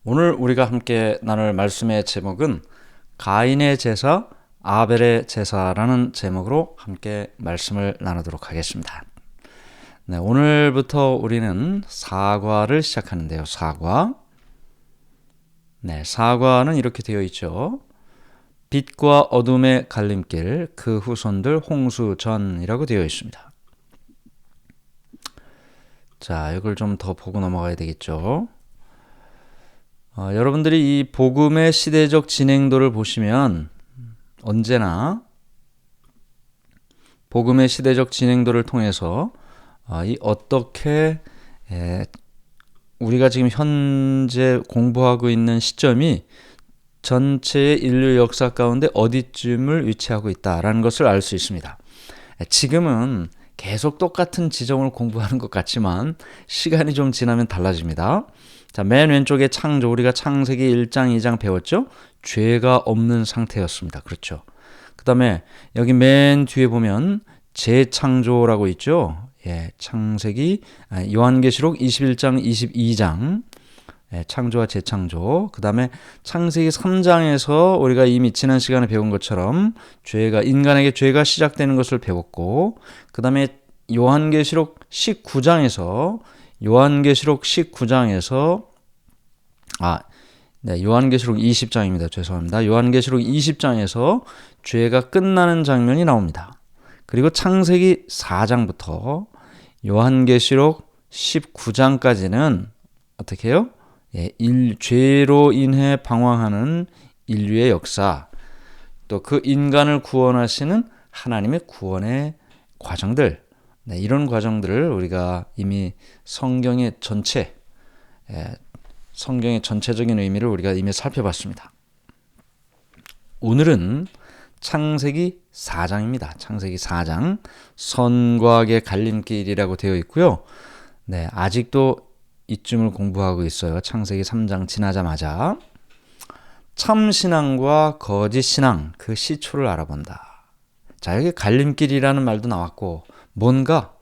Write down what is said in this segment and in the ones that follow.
오늘 우리가 함께 나눌 말씀의 제목은 가인의 제사, 아벨의 제사라는 제목으로 함께 말씀을 나누도록 하겠습니다. 네, 오늘부터 우리는 사과를 시작하는데요. 사과. 네, 사과는 이렇게 되어 있죠. 빛과 어둠의 갈림길, 그 후손들 홍수전이라고 되어 있습니다. 자, 이걸 좀 더 보고 넘어가야 되겠죠. 여러분들이 이 복음의 시대적 진행도를 보시면 언제나 복음의 시대적 진행도를 통해서 이 어떻게 우리가 지금 현재 공부하고 있는 시점이 전체의 인류 역사 가운데 어디쯤을 위치하고 있다라는 것을 알 수 있습니다. 지금은 계속 똑같은 지점을 공부하는 것 같지만 시간이 좀 지나면 달라집니다. 자, 맨 왼쪽에 창조, 우리가 창세기 1장, 2장 배웠죠? 죄가 없는 상태였습니다. 그렇죠. 그 다음에 여기 맨 뒤에 보면 재창조라고 있죠? 예, 창세기, 요한계시록 21장, 22장, 창조와 재창조. 그 다음에 창세기 3장에서 우리가 이미 지난 시간에 배운 것처럼 인간에게 죄가 시작되는 것을 배웠고, 그 다음에 요한계시록 19장에서 요한계시록 20장입니다. 죄송합니다. 요한계시록 20장에서 죄가 끝나는 장면이 나옵니다. 그리고 창세기 4장부터 요한계시록 19장까지는 어떻게 해요? 죄로 인해 방황하는 인류의 역사, 또 그 인간을 구원하시는 하나님의 구원의 과정들, 이런 과정들을 우리가 이미 성경의 전체적인 의미를 우리가 이미 살펴봤습니다. 오늘은 창세기 4장입니다. 창세기 4장, 선과 악의 갈림길이라고 되어 있고요. 네, 아직도 이쯤을 공부하고 있어요. 창세기 3장 지나자마자 참신앙과 거짓신앙, 그 시초를 알아본다. 자, 여기 갈림길이라는 말도 나왔고 뭔가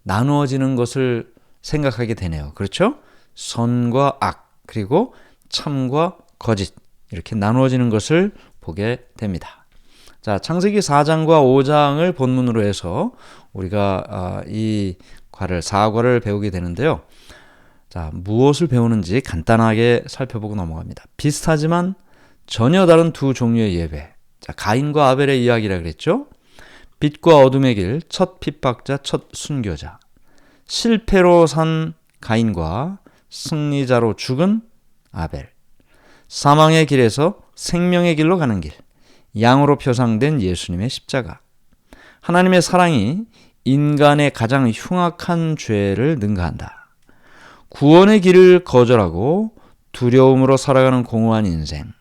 나누어지는 것을 생각하게 되네요. 그렇죠? 선과 악, 그리고 참과 거짓, 이렇게 나누어지는 것을 보게 됩니다. 자, 창세기 4장과 5장을 본문으로 해서 우리가 이 사과를 배우게 되는데요. 자, 무엇을 배우는지 간단하게 살펴보고 넘어갑니다. 비슷하지만 전혀 다른 두 종류의 예배. 자, 가인과 아벨의 이야기라 그랬죠? 빛과 어둠의 길, 첫 핍박자, 첫 순교자. 실패로 산 가인과 승리자로 죽은 아벨. 사망의 길에서 생명의 길로 가는 길. 양으로 표상된 예수님의 십자가. 하나님의 사랑이 인간의 가장 흉악한 죄를 능가한다. 구원의 길을 거절하고 두려움으로 살아가는 공허한 인생.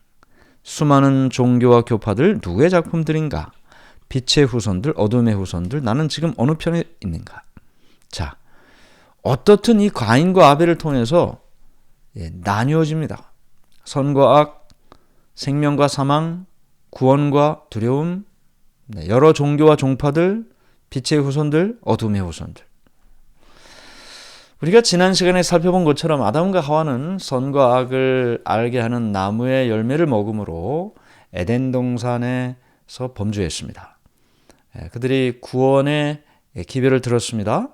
수많은 종교와 교파들 누구의 작품들인가? 빛의 후손들, 어둠의 후손들, 나는 지금 어느 편에 있는가? 자, 어떻든 이 가인과 아벨을 통해서 나뉘어집니다. 선과 악, 생명과 사망, 구원과 두려움, 여러 종교와 종파들, 빛의 후손들, 어둠의 후손들. 우리가 지난 시간에 살펴본 것처럼 아담과 하와는 선과 악을 알게 하는 나무의 열매를 먹음으로 에덴 동산에서 범죄했습니다. 그들이 구원의 기별을 들었습니다.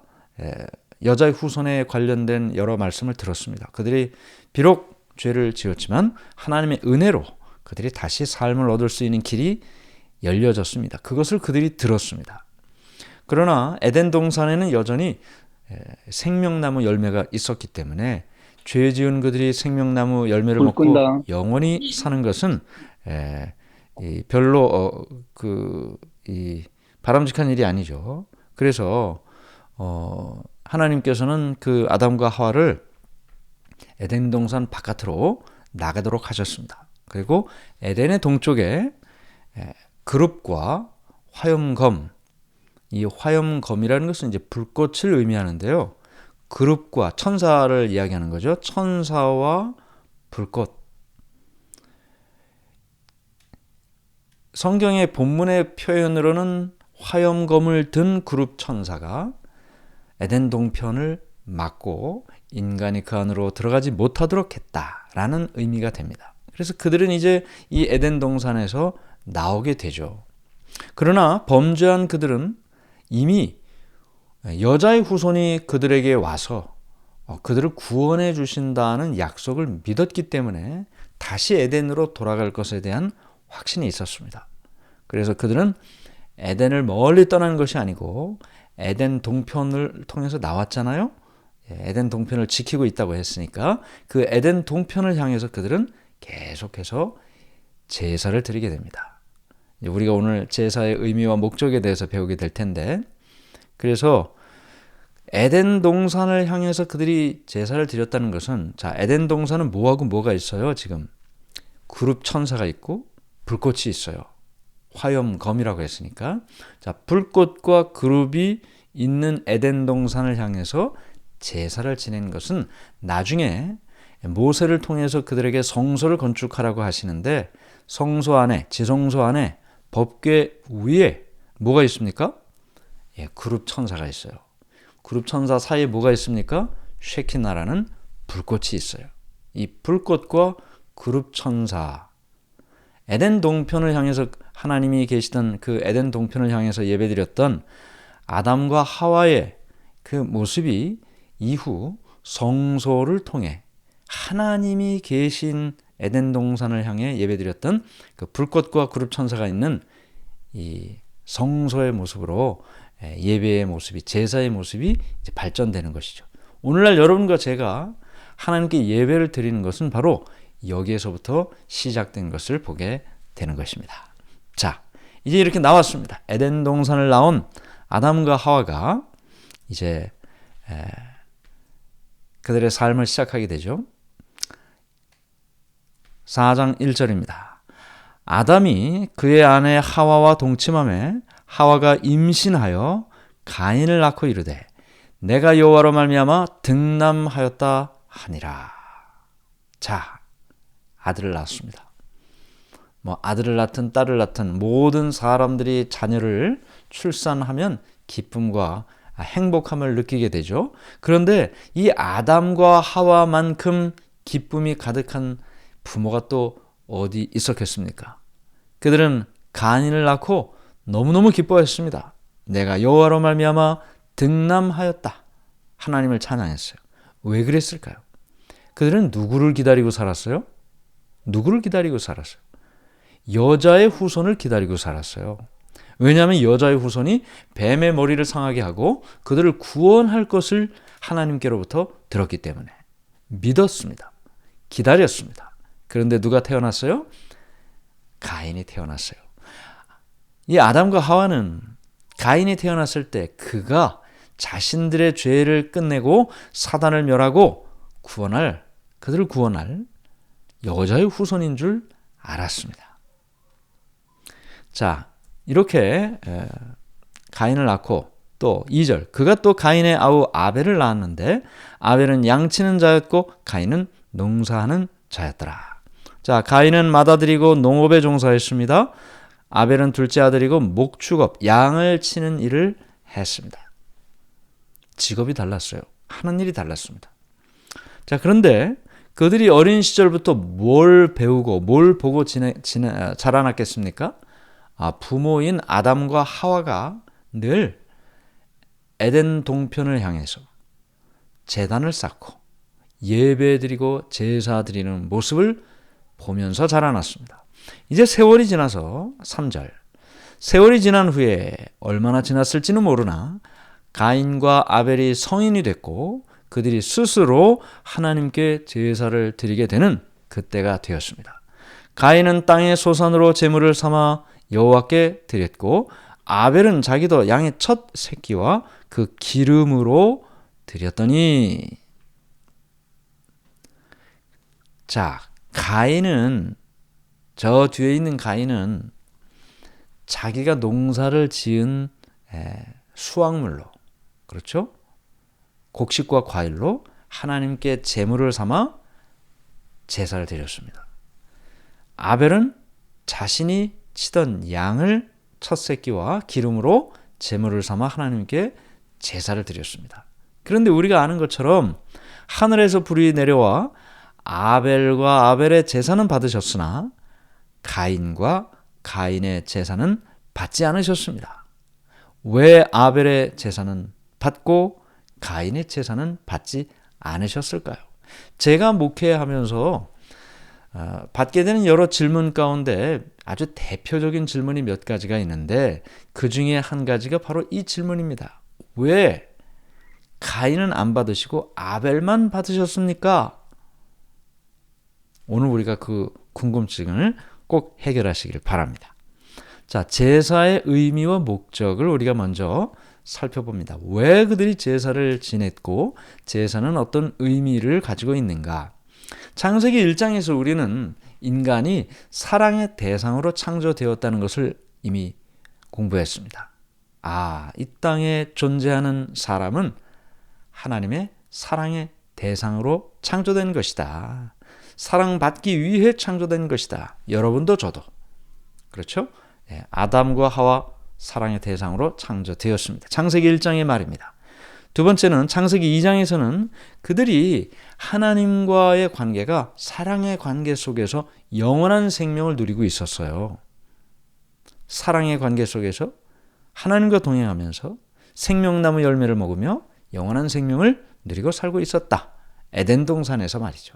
여자의 후손에 관련된 여러 말씀을 들었습니다. 그들이 비록 죄를 지었지만 하나님의 은혜로 그들이 다시 삶을 얻을 수 있는 길이 열려졌습니다. 그것을 그들이 들었습니다. 그러나 에덴 동산에는 여전히 생명나무 열매가 있었기 때문에 죄 지은 그들이 생명나무 열매를 먹고 영원히 사는 것은 별로 바람직한 일이 아니죠. 그래서 하나님께서는 그 아담과 하와를 에덴 동산 바깥으로 나가도록 하셨습니다. 그리고 에덴의 동쪽에 그룹과 화염검, 이 화염검이라는 것은 이제 불꽃을 의미하는데요. 그룹과 천사를 이야기하는 거죠. 천사와 불꽃. 성경의 본문의 표현으로는 화염검을 든 그룹 천사가 에덴 동편을 막고 인간이 그 안으로 들어가지 못하도록 했다라는 의미가 됩니다. 그래서 그들은 이제 이 에덴 동산에서 나오게 되죠. 그러나 범죄한 그들은 이미 여자의 후손이 그들에게 와서 그들을 구원해 주신다는 약속을 믿었기 때문에 다시 에덴으로 돌아갈 것에 대한 확신이 있었습니다. 그래서 그들은 에덴을 멀리 떠난 것이 아니고 에덴 동편을 통해서 나왔잖아요. 에덴 동편을 지키고 있다고 했으니까 그 에덴 동편을 향해서 그들은 계속해서 제사를 드리게 됩니다. 우리가 오늘 제사의 의미와 목적에 대해서 배우게 될 텐데, 그래서 에덴 동산을 향해서 그들이 제사를 드렸다는 것은, 자, 에덴 동산은 뭐하고 뭐가 있어요? 지금 그룹 천사가 있고 불꽃이 있어요. 화염검이라고 했으니까, 자, 불꽃과 그룹이 있는 에덴 동산을 향해서 제사를 지낸 것은 나중에 모세를 통해서 그들에게 성소를 건축하라고 하시는데, 성소 안에, 지성소 안에 법궤 위에 뭐가 있습니까? 그룹 천사가 있어요. 그룹 천사 사이에 뭐가 있습니까? 쉐키나라는 불꽃이 있어요. 이 불꽃과 그룹 천사, 에덴 동편을 향해서 하나님이 계시던 그 에덴 동편을 향해서 예배드렸던 아담과 하와의 그 모습이 이후 성소를 통해 하나님이 계신 에덴 동산을 향해 예배드렸던 그 불꽃과 그룹 천사가 있는 이 성소의 모습으로 예배의 모습이, 제사의 모습이 이제 발전되는 것이죠. 오늘날 여러분과 제가 하나님께 예배를 드리는 것은 바로 여기에서부터 시작된 것을 보게 되는 것입니다. 자, 이제 이렇게 나왔습니다. 에덴 동산을 나온 아담과 하와가 이제 그들의 삶을 시작하게 되죠. 4장 1절입니다. 아담이 그의 아내 하와와 동침하매 하와가 임신하여 가인을 낳고 이르되 내가 여호와로 말미암아 등남하였다 하니라. 자, 아들을 낳았습니다. 아들을 낳든 딸을 낳든 모든 사람들이 자녀를 출산하면 기쁨과 행복함을 느끼게 되죠. 그런데 이 아담과 하와만큼 기쁨이 가득한 부모가 또 어디 있었겠습니까? 그들은 가인을 낳고 너무너무 기뻐했습니다. 내가 여호와로 말미암아 등남하였다. 하나님을 찬양했어요. 왜 그랬을까요? 그들은 누구를 기다리고 살았어요? 누구를 기다리고 살았어요? 여자의 후손을 기다리고 살았어요. 왜냐하면 여자의 후손이 뱀의 머리를 상하게 하고 그들을 구원할 것을 하나님께로부터 들었기 때문에 믿었습니다. 기다렸습니다. 그런데 누가 태어났어요? 가인이 태어났어요. 이 아담과 하와는 가인이 태어났을 때 그가 자신들의 죄를 끝내고 사단을 멸하고 그들을 구원할 여자의 후손인 줄 알았습니다. 자, 이렇게 가인을 낳고 또 2절, 그가 또 가인의 아우 아벨을 낳았는데 아벨은 양치는 자였고 가인은 농사하는 자였더라. 자, 가인은 맏아들이고 농업에 종사했습니다. 아벨은 둘째 아들이고 목축업, 양을 치는 일을 했습니다. 직업이 달랐어요. 하는 일이 달랐습니다. 자, 그런데 그들이 어린 시절부터 뭘 배우고 뭘 보고 자라났겠습니까? 부모인 아담과 하와가 늘 에덴 동편을 향해서 제단을 쌓고 예배드리고 제사 드리는 모습을 보면서 자라났습니다. 이제 세월이 지나서 3절, 세월이 지난 후에 얼마나 지났을지는 모르나 가인과 아벨이 성인이 됐고 그들이 스스로 하나님께 제사를 드리게 되는 그때가 되었습니다. 가인은 땅의 소산으로 제물을 삼아 여호와께 드렸고 아벨은 자기도 양의 첫 새끼와 그 기름으로 드렸더니, 자, 가인은, 저 뒤에 있는 가인은 자기가 농사를 지은 수확물로, 그렇죠? 곡식과 과일로 하나님께 제물을 삼아 제사를 드렸습니다. 아벨은 자신이 치던 양을 첫 새끼와 기름으로 제물을 삼아 하나님께 제사를 드렸습니다. 그런데 우리가 아는 것처럼 하늘에서 불이 내려와 아벨과 아벨의 제사는 받으셨으나 가인과 가인의 제사는 받지 않으셨습니다. 왜 아벨의 제사는 받고 가인의 제사는 받지 않으셨을까요? 제가 목회하면서 받게 되는 여러 질문 가운데 아주 대표적인 질문이 몇 가지가 있는데 그 중에 한 가지가 바로 이 질문입니다. 왜 가인은 안 받으시고 아벨만 받으셨습니까? 오늘 우리가 그 궁금증을 꼭 해결하시길 바랍니다. 자, 제사의 의미와 목적을 우리가 먼저 살펴봅니다. 왜 그들이 제사를 지냈고 제사는 어떤 의미를 가지고 있는가? 창세기 1장에서 우리는 인간이 사랑의 대상으로 창조되었다는 것을 이미 공부했습니다. 이 땅에 존재하는 사람은 하나님의 사랑의 대상으로 창조된 것이다. 사랑받기 위해 창조된 것이다. 여러분도 저도. 그렇죠? 아담과 하와 사랑의 대상으로 창조되었습니다. 창세기 1장의 말입니다. 두 번째는 창세기 2장에서는 그들이 하나님과의 관계가 사랑의 관계 속에서 영원한 생명을 누리고 있었어요. 사랑의 관계 속에서 하나님과 동행하면서 생명나무 열매를 먹으며 영원한 생명을 누리고 살고 있었다. 에덴 동산에서 말이죠.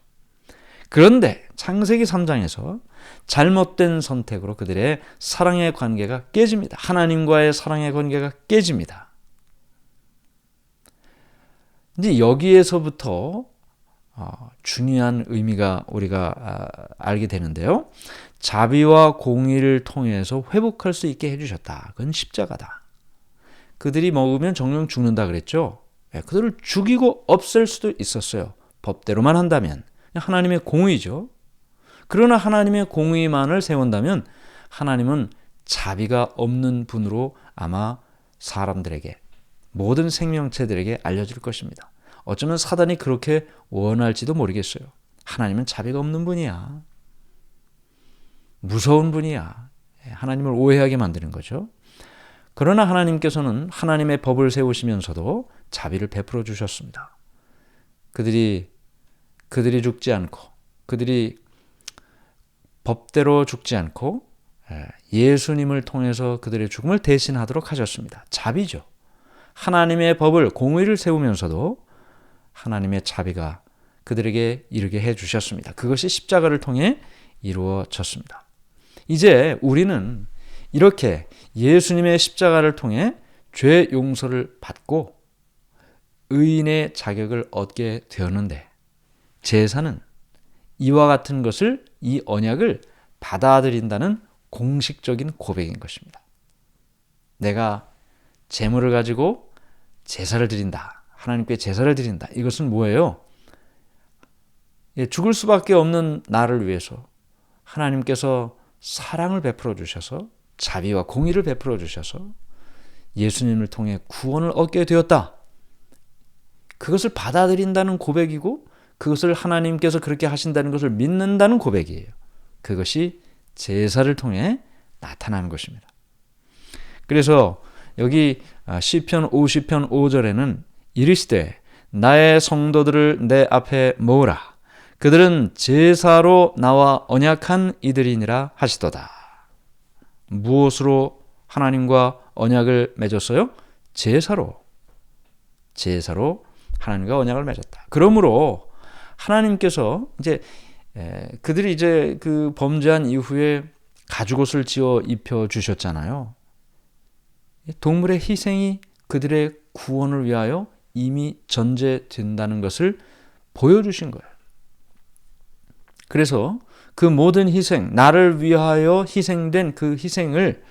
그런데 창세기 3장에서 잘못된 선택으로 그들의 사랑의 관계가 깨집니다. 하나님과의 사랑의 관계가 깨집니다. 이제 여기에서부터 중요한 의미가 우리가 알게 되는데요. 자비와 공의를 통해서 회복할 수 있게 해주셨다. 그건 십자가다. 그들이 먹으면 정령 죽는다 그랬죠. 그들을 죽이고 없앨 수도 있었어요. 법대로만 한다면. 하나님의 공의죠. 그러나 하나님의 공의만을 세운다면 하나님은 자비가 없는 분으로 아마 사람들에게, 모든 생명체들에게 알려질 것입니다. 어쩌면 사단이 그렇게 원할지도 모르겠어요. 하나님은 자비가 없는 분이야. 무서운 분이야. 하나님을 오해하게 만드는 거죠. 그러나 하나님께서는 하나님의 법을 세우시면서도 자비를 베풀어 주셨습니다. 그들이 죽지 않고, 그들이 법대로 죽지 않고 예수님을 통해서 그들의 죽음을 대신하도록 하셨습니다. 자비죠. 하나님의 법을, 공의를 세우면서도 하나님의 자비가 그들에게 이르게 해주셨습니다. 그것이 십자가를 통해 이루어졌습니다. 이제 우리는 이렇게 예수님의 십자가를 통해 죄 용서를 받고 의인의 자격을 얻게 되었는데, 제사는 이와 같은 것을, 이 언약을 받아들인다는 공식적인 고백인 것입니다. 내가 제물을 가지고 제사를 드린다. 하나님께 제사를 드린다. 이것은 뭐예요? 죽을 수밖에 없는 나를 위해서 하나님께서 사랑을 베풀어 주셔서 자비와 공의를 베풀어 주셔서 예수님을 통해 구원을 얻게 되었다. 그것을 받아들인다는 고백이고, 그것을 하나님께서 그렇게 하신다는 것을 믿는다는 고백이에요. 그것이 제사를 통해 나타나는 것입니다. 그래서 여기 시편 50편 5절에는 이르시되 나의 성도들을 내 앞에 모으라. 그들은 제사로 나와 언약한 이들이니라 하시도다. 무엇으로 하나님과 언약을 맺었어요? 제사로 하나님과 언약을 맺었다. 그러므로 하나님께서 그들이 그 범죄한 이후에 가죽옷을 지어 입혀 주셨잖아요. 동물의 희생이 그들의 구원을 위하여 이미 전제된다는 것을 보여주신 거예요. 그래서 그 모든 희생, 나를 위하여 희생된 그 희생을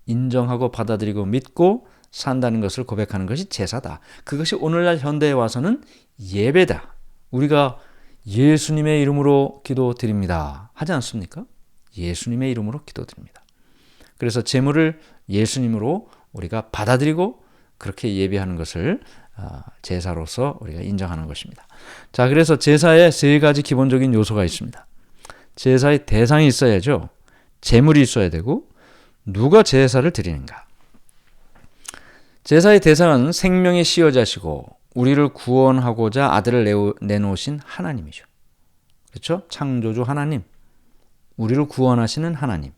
인정하고 받아들이고 믿고 산다는 것을 고백하는 것이 제사다. 그것이 오늘날 현대에 와서는 예배다. 우리가 예수님의 이름으로 기도드립니다. 하지 않습니까? 예수님의 이름으로 기도드립니다. 그래서 제물을 예수님으로 우리가 받아들이고 그렇게 예배하는 것을 제사로서 우리가 인정하는 것입니다. 자, 그래서 제사에 세 가지 기본적인 요소가 있습니다. 제사의 대상이 있어야죠. 제물이 있어야 되고, 누가 제사를 드리는가. 제사의 대상은 생명의 시여자시고 우리를 구원하고자 아들을 내놓으신 하나님이죠. 그렇죠? 창조주 하나님, 우리를 구원하시는 하나님.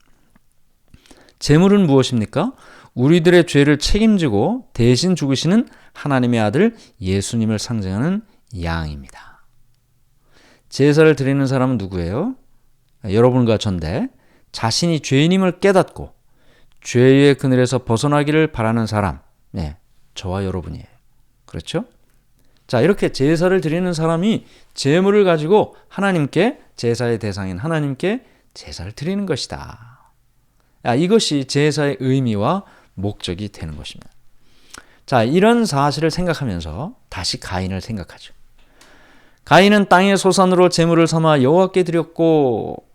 제물은 무엇입니까? 우리들의 죄를 책임지고 대신 죽으시는 하나님의 아들 예수님을 상징하는 양입니다. 제사를 드리는 사람은 누구예요? 여러분과 전데 자신이 죄인임을 깨닫고 죄의 그늘에서 벗어나기를 바라는 사람, 네, 저와 여러분이에요. 그렇죠? 자, 이렇게 제사를 드리는 사람이 제물을 가지고 하나님께, 제사의 대상인 하나님께 제사를 드리는 것이다. 이것이 제사의 의미와 목적이 되는 것입니다. 자, 이런 사실을 생각하면서 다시 가인을 생각하죠. 가인은 땅의 소산으로 제물을 삼아 여호와께 드렸고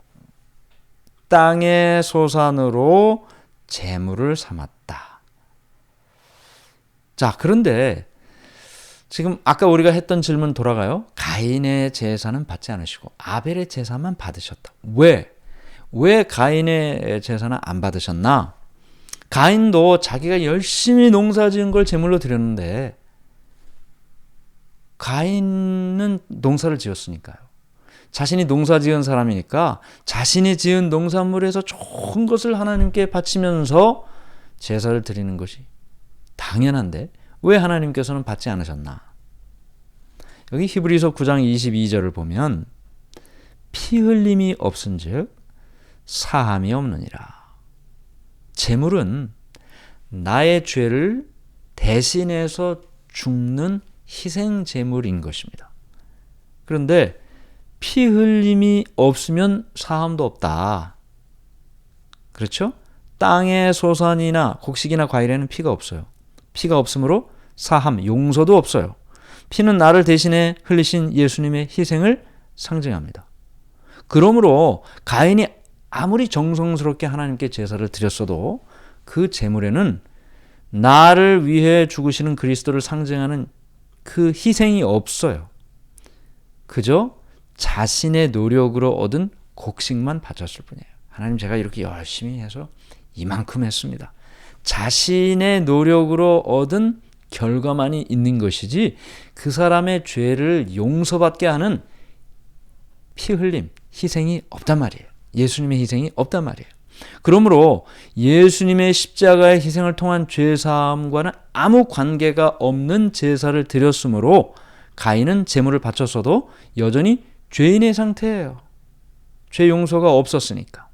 땅의 소산으로 제물을 삼았다. 자, 그런데 지금 아까 우리가 했던 질문 돌아가요. 가인의 제사는 받지 않으시고 아벨의 제사만 받으셨다. 왜 가인의 제사는 안 받으셨나? 가인도 자기가 열심히 농사 지은 걸 제물로 드렸는데 가인은 농사를 지었으니까요. 자신이 농사 지은 사람이니까 자신이 지은 농산물에서 좋은 것을 하나님께 바치면서 제사를 드리는 것이 당연한데 왜 하나님께서는 받지 않으셨나? 여기 히브리서 9장 22절을 보면 피 흘림이 없은즉 사함이 없느니라. 제물은 나의 죄를 대신해서 죽는 희생 제물인 것입니다. 그런데 피 흘림이 없으면 사함도 없다. 그렇죠? 땅의 소산이나 곡식이나 과일에는 피가 없어요. 피가 없으므로 사함, 용서도 없어요. 피는 나를 대신해 흘리신 예수님의 희생을 상징합니다. 그러므로 가인이 아무리 정성스럽게 하나님께 제사를 드렸어도 그 제물에는 나를 위해 죽으시는 그리스도를 상징하는 그 희생이 없어요. 그저 자신의 노력으로 얻은 곡식만 바쳤을 뿐이에요. 하나님, 제가 이렇게 열심히 해서 이만큼 했습니다. 자신의 노력으로 얻은 결과만이 있는 것이지 그 사람의 죄를 용서받게 하는 피 흘림, 희생이 없단 말이에요. 예수님의 희생이 없단 말이에요. 그러므로 예수님의 십자가의 희생을 통한 죄사함과는 아무 관계가 없는 제사를 드렸으므로 가인은 제물을 바쳤어도 여전히 죄인의 상태예요. 죄 용서가 없었으니까.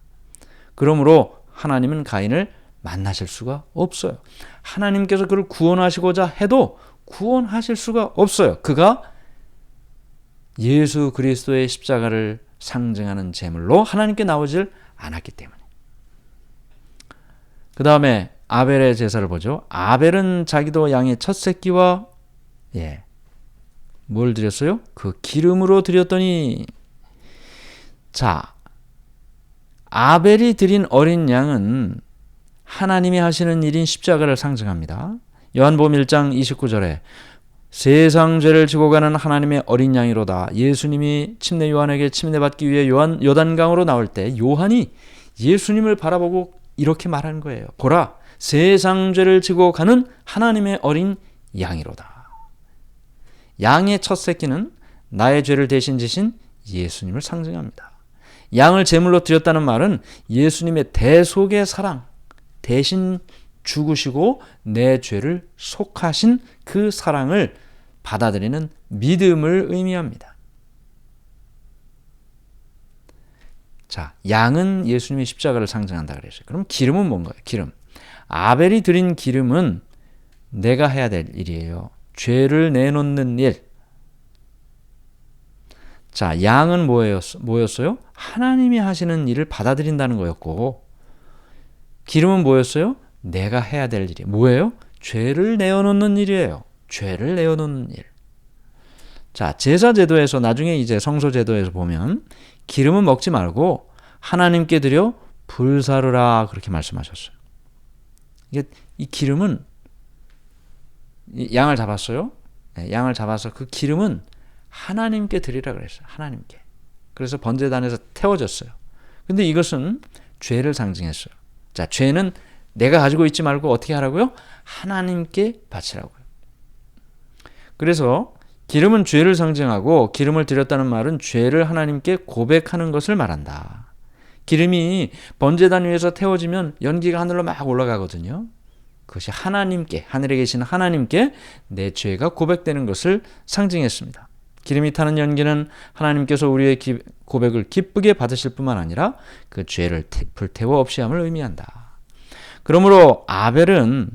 그러므로 하나님은 가인을 만나실 수가 없어요. 하나님께서 그를 구원하시고자 해도 구원하실 수가 없어요. 그가 예수 그리스도의 십자가를 상징하는 제물로 하나님께 나오질 않았기 때문에. 그 다음에 아벨의 제사를 보죠. 아벨은 자기도 양의 첫 새끼와 뭘 드렸어요? 그 기름으로 드렸더니, 자, 아벨이 드린 어린 양은 하나님이 하시는 일인 십자가를 상징합니다. 요한복음 1장 29절에 세상 죄를 지고 가는 하나님의 어린 양이로다. 예수님이 침례 요한에게 침례받기 위해 요단강으로 나올 때 요한이 예수님을 바라보고 이렇게 말하는 거예요. 보라, 세상 죄를 지고 가는 하나님의 어린 양이로다. 양의 첫 새끼는 나의 죄를 대신 지신 예수님을 상징합니다. 양을 제물로 드렸다는 말은 예수님의 대속의 사랑, 대신 죽으시고 내 죄를 속하신 그 사랑을 받아들이는 믿음을 의미합니다. 자, 양은 예수님의 십자가를 상징한다 그랬어요. 그럼 기름은 뭔가요? 기름. 아벨이 드린 기름은 내가 해야 될 일이에요. 죄를 내놓는 일. 자, 양은 뭐였어요? 하나님이 하시는 일을 받아들인다는 거였고, 기름은 뭐였어요? 내가 해야 될 일이 뭐예요? 죄를 내어놓는 일이에요. 죄를 내어놓는 일. 자, 제사 제도에서 나중에 이제 성소 제도에서 보면 기름은 먹지 말고 하나님께 드려 불사르라 그렇게 말씀하셨어요. 이 기름은 양을 잡았어요. 양을 잡아서 그 기름은 하나님께 드리라 그랬어요. 하나님께. 그래서 번제단에서 태워졌어요. 근데 이것은 죄를 상징했어요. 자, 죄는 내가 가지고 있지 말고 어떻게 하라고요? 하나님께 바치라고요. 그래서 기름은 죄를 상징하고 기름을 드렸다는 말은 죄를 하나님께 고백하는 것을 말한다. 기름이 번제단 위에서 태워지면 연기가 하늘로 막 올라가거든요. 그것이 하나님께, 하늘에 계신 하나님께 내 죄가 고백되는 것을 상징했습니다. 기름이 타는 연기는 하나님께서 우리의 고백을 기쁘게 받으실 뿐만 아니라 그 죄를 불태워 없이함을 의미한다. 그러므로 아벨은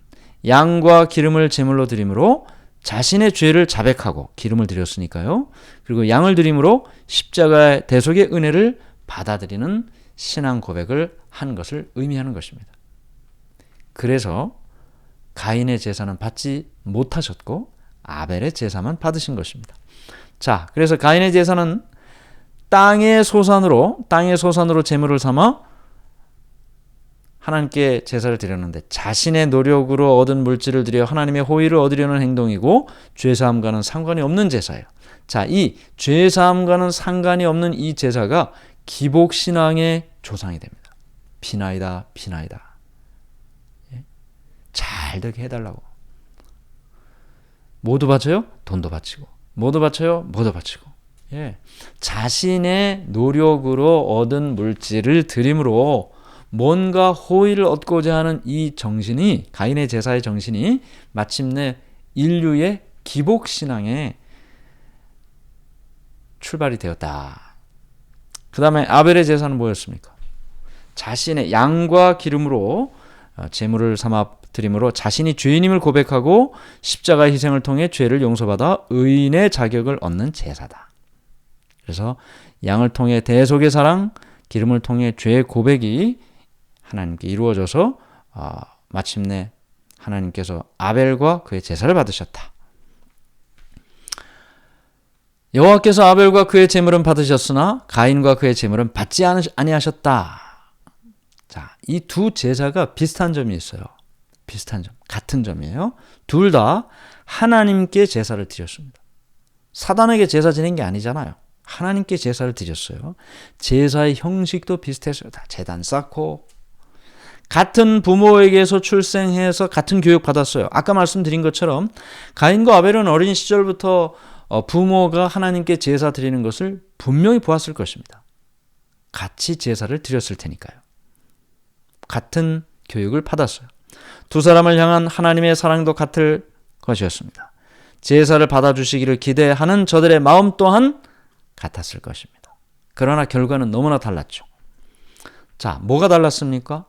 양과 기름을 제물로 드림으로 자신의 죄를 자백하고 기름을 드렸으니까요. 그리고 양을 드림으로 십자가의 대속의 은혜를 받아들이는 신앙 고백을 한 것을 의미하는 것입니다. 그래서 가인의 제사는 받지 못하셨고 아벨의 제사만 받으신 것입니다. 자, 그래서 가인의 제사는 땅의 소산으로 제물을 삼아 하나님께 제사를 드렸는데 자신의 노력으로 얻은 물질을 드려 하나님의 호의를 얻으려는 행동이고 죄사함과는 상관이 없는 제사예요. 자, 이 죄사함과는 상관이 없는 이 제사가 기복신앙의 조상이 됩니다. 비나이다. 잘 되게 해달라고. 뭐도 바쳐요? 돈도 바치고. 뭐도 바쳐요? 뭐도 바치고. 자신의 노력으로 얻은 물질을 드림으로 뭔가 호의를 얻고자 하는 이 정신이, 가인의 제사의 정신이 마침내 인류의 기복신앙의 출발이 되었다. 그 다음에 아벨의 제사는 뭐였습니까? 자신의 양과 기름으로 제물을 삼아 드림으로 자신이 죄인임을 고백하고 십자가의 희생을 통해 죄를 용서받아 의인의 자격을 얻는 제사다. 그래서 양을 통해 대속의 사랑, 기름을 통해 죄의 고백이 하나님께 이루어져서 마침내 하나님께서 아벨과 그의 제사를 받으셨다. 여호와께서 아벨과 그의 제물은 받으셨으나 가인과 그의 제물은 받지 아니하셨다. 자, 이 두 제사가 비슷한 점이 있어요. 비슷한 점, 같은 점이에요. 둘 다 하나님께 제사를 드렸습니다. 사단에게 제사 지낸 게 아니잖아요. 하나님께 제사를 드렸어요. 제사의 형식도 비슷했어요. 다 제단 쌓고 같은 부모에게서 출생해서 같은 교육 받았어요. 아까 말씀드린 것처럼 가인과 아벨은 어린 시절부터 부모가 하나님께 제사 드리는 것을 분명히 보았을 것입니다. 같이 제사를 드렸을 테니까요. 같은 교육을 받았어요. 두 사람을 향한 하나님의 사랑도 같을 것이었습니다. 제사를 받아주시기를 기대하는 저들의 마음 또한 같았을 것입니다. 그러나 결과는 너무나 달랐죠. 자, 뭐가 달랐습니까?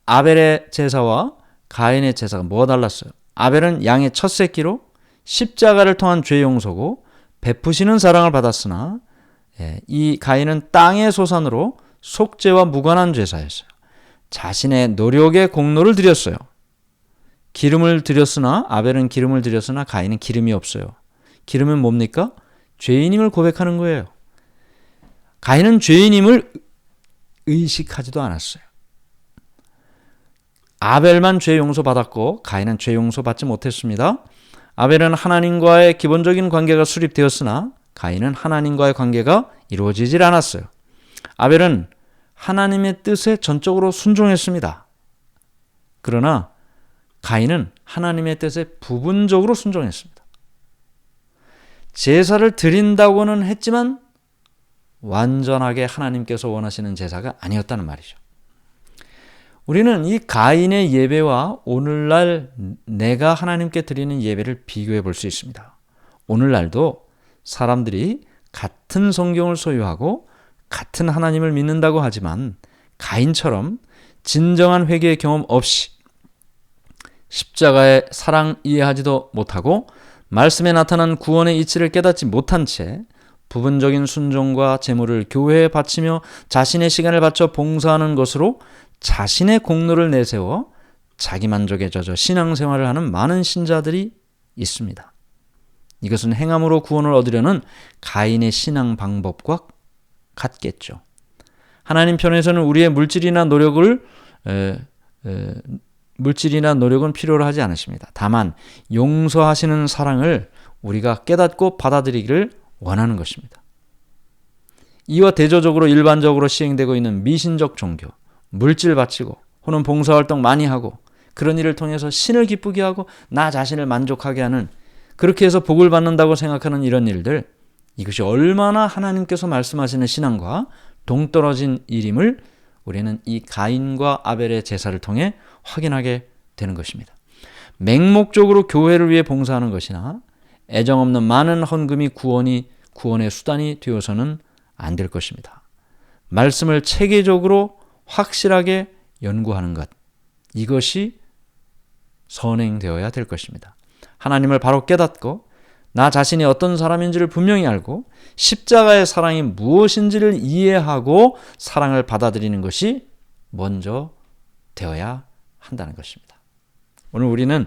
아벨의 제사와 가인의 제사가 뭐가 달랐어요? 아벨은 양의 첫 새끼로 십자가를 통한 죄 용서고 베푸시는 사랑을 받았으나 이 가인은 땅의 소산으로 속죄와 무관한 제사였어요. 자신의 노력의 공로를 드렸어요. 기름을 드렸으나 아벨은 기름을 드렸으나 가인은 기름이 없어요. 기름은 뭡니까? 죄인임을 고백하는 거예요. 가인은 죄인임을 의식하지도 않았어요. 아벨만 죄 용서받았고 가인은 죄 용서받지 못했습니다. 아벨은 하나님과의 기본적인 관계가 수립되었으나 가인은 하나님과의 관계가 이루어지질 않았어요. 아벨은 하나님의 뜻에 전적으로 순종했습니다. 그러나 가인은 하나님의 뜻에 부분적으로 순종했습니다. 제사를 드린다고는 했지만 완전하게 하나님께서 원하시는 제사가 아니었다는 말이죠. 우리는 이 가인의 예배와 오늘날 내가 하나님께 드리는 예배를 비교해 볼 수 있습니다. 오늘날도 사람들이 같은 성경을 소유하고 같은 하나님을 믿는다고 하지만 가인처럼 진정한 회개의 경험 없이 십자가의 사랑 이해하지도 못하고 말씀에 나타난 구원의 이치를 깨닫지 못한 채 부분적인 순종과 제물을 교회에 바치며 자신의 시간을 바쳐 봉사하는 것으로 자신의 공로를 내세워 자기만족에 젖어 신앙생활을 하는 많은 신자들이 있습니다. 이것은 행함으로 구원을 얻으려는 가인의 신앙 방법과 같겠죠. 하나님 편에서는 우리의 물질이나 노력은 필요로 하지 않으십니다. 다만 용서하시는 사랑을 우리가 깨닫고 받아들이기를 원하는 것입니다. 이와 대조적으로 일반적으로 시행되고 있는 미신적 종교, 물질 바치고 혹은 봉사활동 많이 하고 그런 일을 통해서 신을 기쁘게 하고 나 자신을 만족하게 하는 그렇게 해서 복을 받는다고 생각하는 이런 일들, 이것이 얼마나 하나님께서 말씀하시는 신앙과 동떨어진 일임을 우리는 이 가인과 아벨의 제사를 통해 확인하게 되는 것입니다. 맹목적으로 교회를 위해 봉사하는 것이나 애정 없는 많은 헌금이 구원의 수단이 되어서는 안 될 것입니다. 말씀을 체계적으로 확실하게 연구하는 것, 이것이 선행되어야 될 것입니다. 하나님을 바로 깨닫고 나 자신이 어떤 사람인지를 분명히 알고 십자가의 사랑이 무엇인지를 이해하고 사랑을 받아들이는 것이 먼저 되어야 한다는 것입니다. 오늘 우리는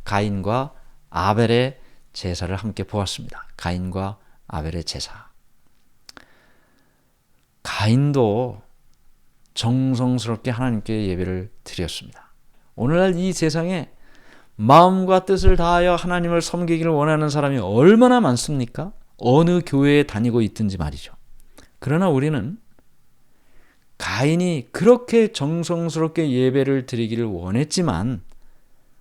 가인과 아벨의 제사를 함께 보았습니다. 가인과 아벨의 제사. 가인도 정성스럽게 하나님께 예배를 드렸습니다. 오늘날 이 세상에 마음과 뜻을 다하여 하나님을 섬기기를 원하는 사람이 얼마나 많습니까? 어느 교회에 다니고 있든지 말이죠. 그러나 우리는 가인이 그렇게 정성스럽게 예배를 드리기를 원했지만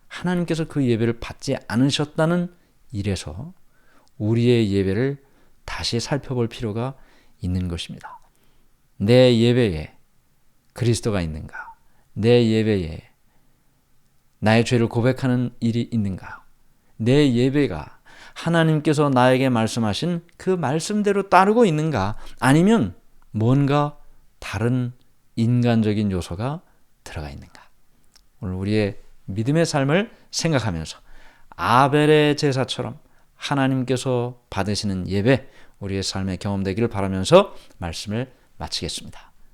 하나님께서 그 예배를 받지 않으셨다는 일에서 우리의 예배를 다시 살펴볼 필요가 있는 것입니다. 내 예배에 그리스도가 있는가? 내 예배에 나의 죄를 고백하는 일이 있는가? 내 예배가 하나님께서 나에게 말씀하신 그 말씀대로 따르고 있는가? 아니면 뭔가 다른 인간적인 요소가 들어가 있는가? 오늘 우리의 믿음의 삶을 생각하면서 아벨의 제사처럼 하나님께서 받으시는 예배, 우리의 삶에 경험되기를 바라면서 말씀을 마치겠습니다.